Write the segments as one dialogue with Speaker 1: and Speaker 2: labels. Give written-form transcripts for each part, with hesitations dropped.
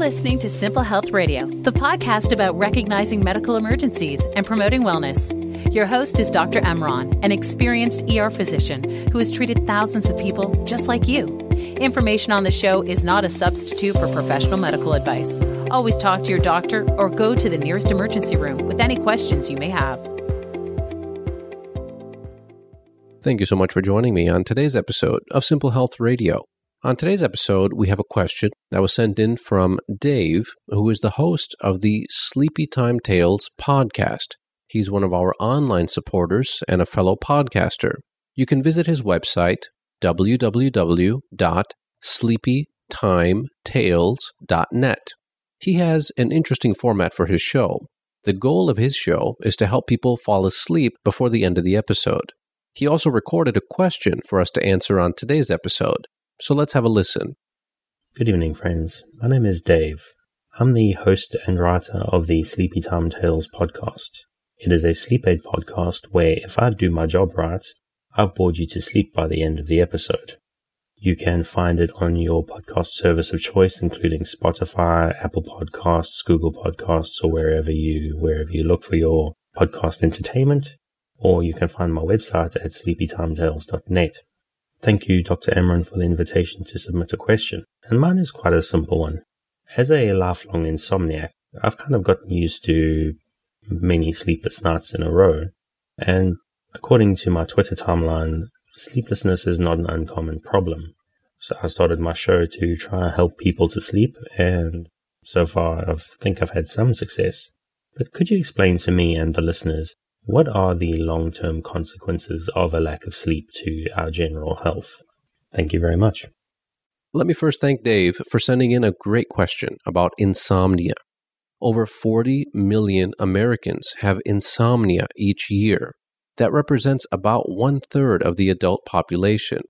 Speaker 1: listening to Simple Health Radio, the podcast about recognizing medical emergencies and promoting wellness. Your host is Dr. Emron, an experienced ER physician who has treated thousands of people just like you. Information on the show is not a substitute for professional medical advice. Always talk to your doctor or go to the nearest emergency room with any questions you may have.
Speaker 2: Thank you so much for joining me on today's episode of Simple Health Radio. On today's episode, we have a question that was sent in from Dave, who is the host of the Sleepy Time Tales podcast. He's one of our online supporters and a fellow podcaster. You can visit his website, www.sleepytimetales.net. He has an interesting format for his show. The goal of his show is to help people fall asleep before the end of the episode. He also recorded a question for us to answer on today's episode. So let's have a listen.
Speaker 3: Good evening, friends. My name is Dave. I'm the host and writer of the Sleepy Time Tales podcast. It is a sleep aid podcast where, if I do my job right, I've bored you to sleep by the end of the episode. You can find it on your podcast service of choice, including Spotify, Apple Podcasts, Google Podcasts, or wherever you look for your podcast entertainment. Or you can find my website at sleepytimetales.net. Thank you, Dr. Emron, for the invitation to submit a question. And mine is quite a simple one. As a lifelong insomniac, I've kind of gotten used to many sleepless nights in a row. And according to my Twitter timeline, sleeplessness is not an uncommon problem. So I started my show to try and help people to sleep, and so far I think I've had some success. But could you explain to me and the listeners, what are the long-term consequences of a lack of sleep to our general health? Thank you very much.
Speaker 2: Let me first thank Dave for sending in a great question about insomnia. Over 40 million Americans have insomnia each year. That represents about 1/3 of the adult population.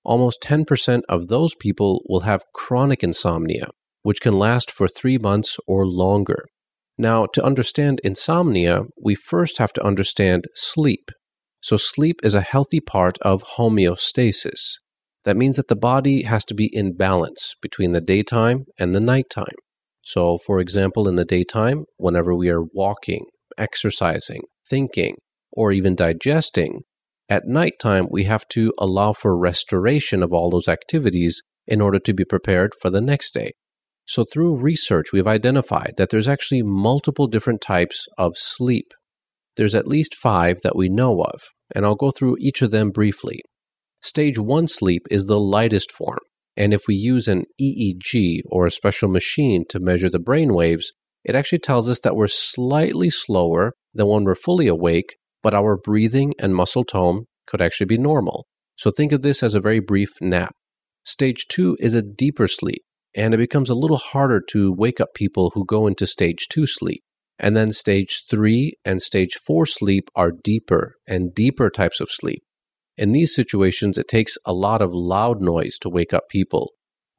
Speaker 2: Almost 10% of those people will have chronic insomnia, which can last for 3 months or longer. Now, to understand insomnia, we first have to understand sleep. So sleep is a healthy part of homeostasis. That means that the body has to be in balance between the daytime and the nighttime. So, for example, in the daytime, whenever we are walking, exercising, thinking, or even digesting, at nighttime we have to allow for restoration of all those activities in order to be prepared for the next day. So through research, we've identified that there's actually multiple different types of sleep. There's at least 5 that we know of, and I'll go through each of them briefly. Stage 1 sleep is the lightest form, and if we use an EEG or a special machine to measure the brain waves, it actually tells us that we're slightly slower than when we're fully awake, but our breathing and muscle tone could actually be normal. So think of this as a very brief nap. Stage 2 is a deeper sleep, and it becomes a little harder to wake up people who go into stage 2 sleep. And then stage 3 and stage 4 sleep are deeper and deeper types of sleep. In these situations, it takes a lot of loud noise to wake up people.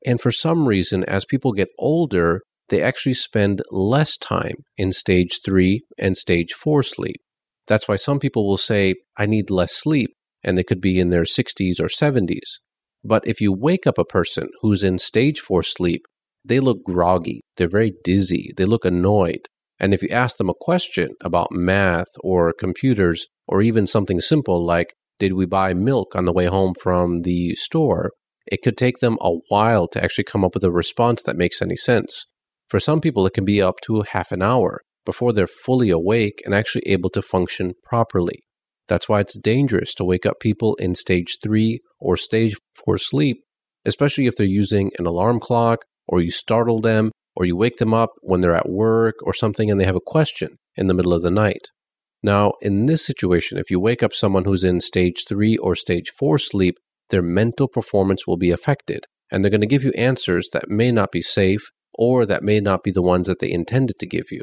Speaker 2: And for some reason, as people get older, they actually spend less time in stage 3 and stage 4 sleep. That's why some people will say, I need less sleep, and they could be in their 60s or 70s. But if you wake up a person who's in stage 4 sleep, they look groggy, they're very dizzy, they look annoyed. And if you ask them a question about math or computers, or even something simple like, did we buy milk on the way home from the store, it could take them a while to actually come up with a response that makes any sense. For some people, it can be up to half an hour before they're fully awake and actually able to function properly. That's why it's dangerous to wake up people in stage 3 or stage 4 sleep, especially if they're using an alarm clock, or you startle them, or you wake them up when they're at work or something and they have a question in the middle of the night. Now, in this situation, if you wake up someone who's in stage 3 or stage 4 sleep, their mental performance will be affected, and they're going to give you answers that may not be safe or that may not be the ones that they intended to give you.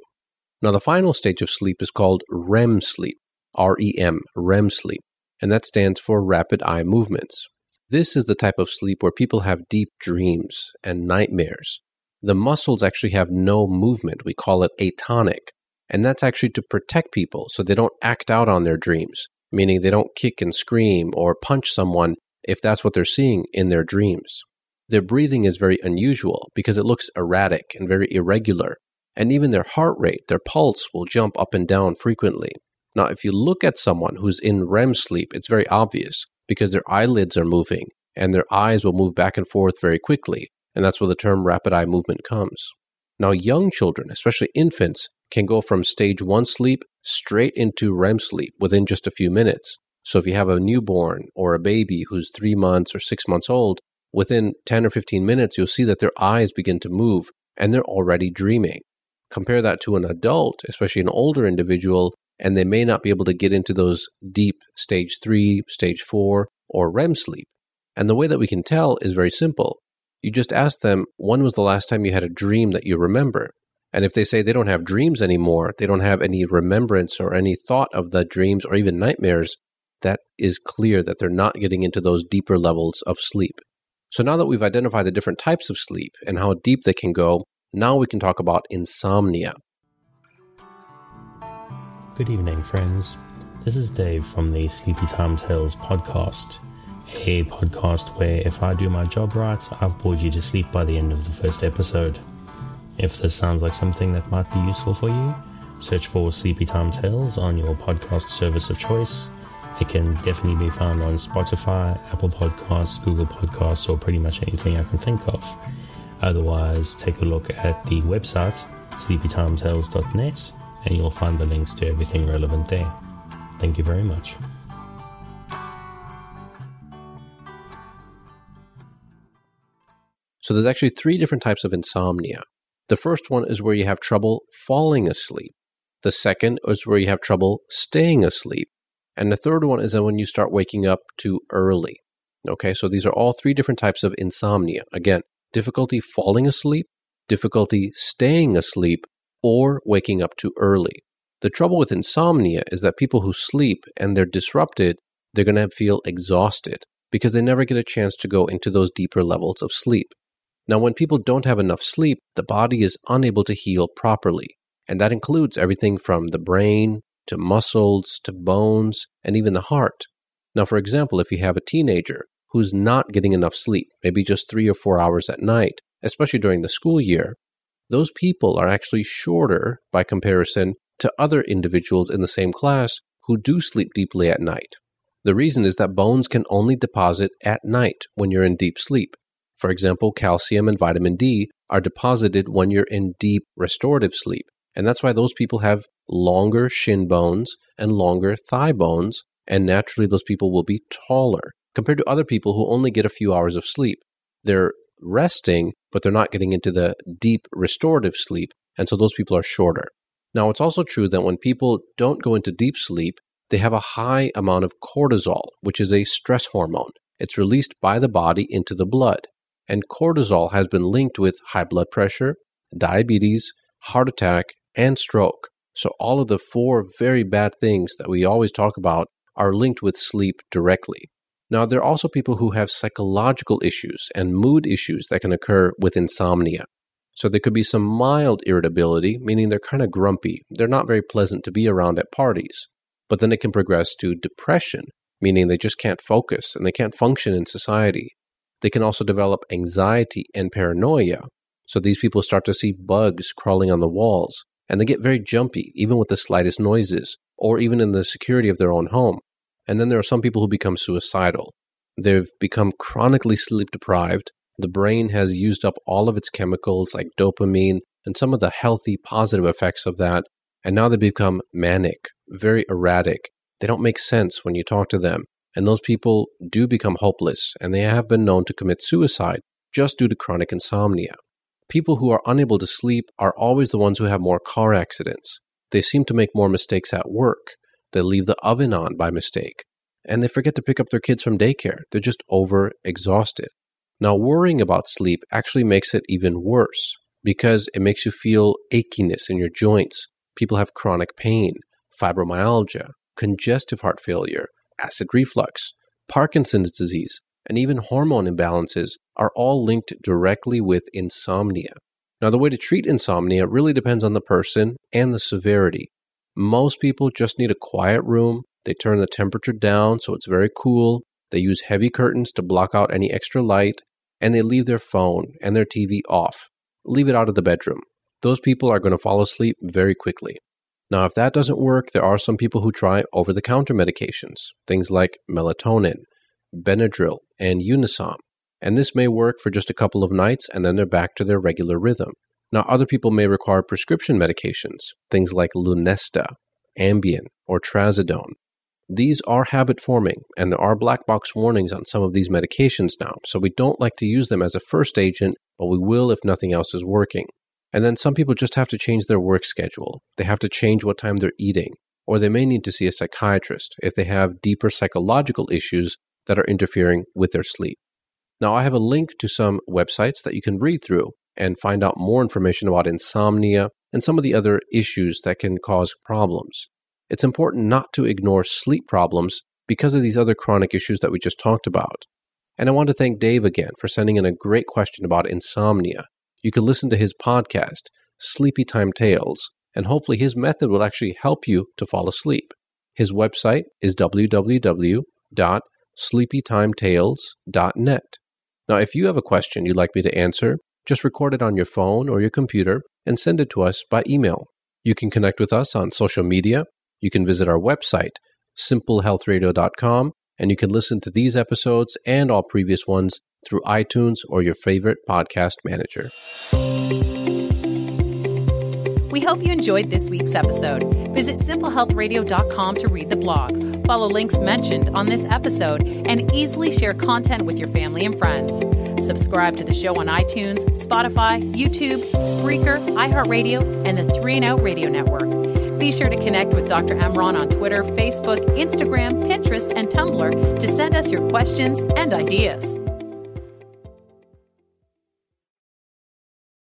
Speaker 2: Now, the final stage of sleep is called REM sleep. REM, REM sleep, and that stands for rapid eye movements. This is the type of sleep where people have deep dreams and nightmares. The muscles actually have no movement. We call it atonic, and that's actually to protect people so they don't act out on their dreams, meaning they don't kick and scream or punch someone if that's what they're seeing in their dreams. Their breathing is very unusual because it looks erratic and very irregular. And even their heart rate, their pulse, will jump up and down frequently. Now, if you look at someone who's in REM sleep, it's very obvious because their eyelids are moving and their eyes will move back and forth very quickly. And that's where the term rapid eye movement comes. Now, young children, especially infants, can go from stage 1 sleep straight into REM sleep within just a few minutes. So if you have a newborn or a baby who's 3 months or 6 months old, within 10 or 15 minutes, you'll see that their eyes begin to move and they're already dreaming. Compare that to an adult, especially an older individual, and they may not be able to get into those deep stage 3, stage 4, or REM sleep. And the way that we can tell is very simple. You just ask them, when was the last time you had a dream that you remember? And if they say they don't have dreams anymore, they don't have any remembrance or any thought of the dreams or even nightmares, that is clear that they're not getting into those deeper levels of sleep. So now that we've identified the different types of sleep and how deep they can go, now we can talk about insomnia.
Speaker 3: Good evening, friends. This is Dave from the Sleepy Time Tales podcast, a podcast where if I do my job right, I've bored you to sleep by the end of the first episode. If this sounds like something that might be useful for you, search for Sleepy Time Tales on your podcast service of choice. It can definitely be found on Spotify, Apple Podcasts, Google Podcasts, or pretty much anything I can think of. Otherwise, take a look at the website, sleepytimetales.net, and you'll find the links to everything relevant there. Thank you very much.
Speaker 2: So there's actually 3 different types of insomnia. The first one is where you have trouble falling asleep. The second is where you have trouble staying asleep. And the third one is when you start waking up too early. Okay, so these are all 3 different types of insomnia. Again, difficulty falling asleep, difficulty staying asleep, or waking up too early. The trouble with insomnia is that people who sleep and they're disrupted, they're going to feel exhausted because they never get a chance to go into those deeper levels of sleep. Now, when people don't have enough sleep, the body is unable to heal properly. And that includes everything from the brain to muscles to bones and even the heart. Now, for example, if you have a teenager who's not getting enough sleep, maybe just 3 or 4 hours at night, especially during the school year, those people are actually shorter by comparison to other individuals in the same class who do sleep deeply at night. The reason is that bones can only deposit at night when you're in deep sleep. For example, calcium and vitamin D are deposited when you're in deep restorative sleep. And that's why those people have longer shin bones and longer thigh bones, and naturally those people will be taller compared to other people who only get a few hours of sleep. They're resting, but they're not getting into the deep restorative sleep, and so those people are shorter. Now, it's also true that when people don't go into deep sleep, they have a high amount of cortisol, which is a stress hormone. It's released by the body into the blood, and cortisol has been linked with high blood pressure, diabetes, heart attack, and stroke. So all of the 4 very bad things that we always talk about are linked with sleep directly. Now, there are also people who have psychological issues and mood issues that can occur with insomnia. So there could be some mild irritability, meaning they're kind of grumpy. They're not very pleasant to be around at parties. But then it can progress to depression, meaning they just can't focus and they can't function in society. They can also develop anxiety and paranoia. So these people start to see bugs crawling on the walls, and they get very jumpy, even with the slightest noises, or even in the security of their own home. And then there are some people who become suicidal. They've become chronically sleep deprived. The brain has used up all of its chemicals like dopamine and some of the healthy positive effects of that. And now they become manic, very erratic. They don't make sense when you talk to them. And those people do become hopeless, and they have been known to commit suicide just due to chronic insomnia. People who are unable to sleep are always the ones who have more car accidents. They seem to make more mistakes at work. They leave the oven on by mistake. And they forget to pick up their kids from daycare. They're just over-exhausted. Now, worrying about sleep actually makes it even worse because it makes you feel achiness in your joints. People have chronic pain, fibromyalgia, congestive heart failure, acid reflux, Parkinson's disease, and even hormone imbalances are all linked directly with insomnia. Now, the way to treat insomnia really depends on the person and the severity. Most people just need a quiet room. They turn the temperature down so it's very cool. They use heavy curtains to block out any extra light. and they leave their phone and their TV off, leave it out of the bedroom, those people are going to fall asleep very quickly. Now, if that doesn't work, there are some people who try over-the-counter medications, things like melatonin, Benadryl, and Unisom. And this may work for just a couple of nights, and then they're back to their regular rhythm. Now, other people may require prescription medications, things like Lunesta, Ambien, or Trazodone. These are habit-forming, and there are black box warnings on some of these medications now, so we don't like to use them as a first agent, but we will if nothing else is working. And then some people just have to change their work schedule. They have to change what time they're eating, or they may need to see a psychiatrist if they have deeper psychological issues that are interfering with their sleep. Now, I have a link to some websites that you can read through and find out more information about insomnia and some of the other issues that can cause problems. It's important not to ignore sleep problems because of these other chronic issues that we just talked about. And I want to thank Dave again for sending in a great question about insomnia. You can listen to his podcast, Sleepy Time Tales, and hopefully his method will actually help you to fall asleep. His website is www.sleepytimetales.net. Now, if you have a question you'd like me to answer, just record it on your phone or your computer and send it to us by email. You can connect with us on social media. You can visit our website, simplehealthradio.com, and you can listen to these episodes and all previous ones through iTunes or your favorite podcast manager.
Speaker 1: We hope you enjoyed this week's episode. Visit simplehealthradio.com to read the blog, follow links mentioned on this episode, and easily share content with your family and friends. Subscribe to the show on iTunes, Spotify, YouTube, Spreaker, iHeartRadio, and the 3 and Out Radio Network. Be sure to connect with Dr. Emron on Twitter, Facebook, Instagram, Pinterest, and Tumblr to send us your questions and ideas.